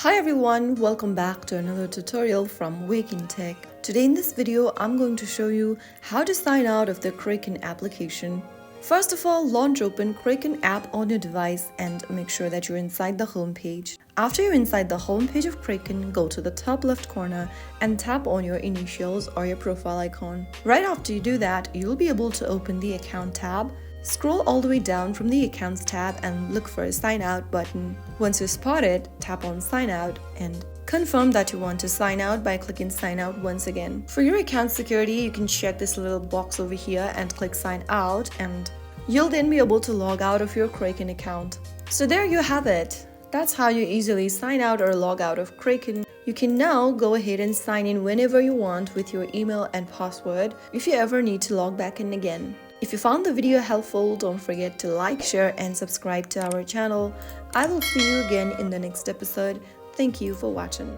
Hi everyone, welcome back to another tutorial from Wake&Tech. Today in this video, I'm going to show you how to sign out of the Kraken application. First of all, launch open Kraken app on your device and make sure that you're inside the home page. After you're inside the home page of Kraken, go to the top left corner and tap on your initials or your profile icon. Right after you do that, you'll be able to open the account tab. Scroll all the way down from the Accounts tab and look for a Sign Out button. Once you spot it, tap on Sign Out and confirm that you want to sign out by clicking Sign Out once again. For your account security, you can check this little box over here and click Sign Out, and you'll then be able to log out of your Kraken account. So there you have it. That's how you easily sign out or log out of Kraken. You can now go ahead and sign in whenever you want with your email and password if you ever need to log back in again. If you found the video helpful, don't forget to like, share and subscribe to our channel. I will see you again in the next episode. Thank you for watching.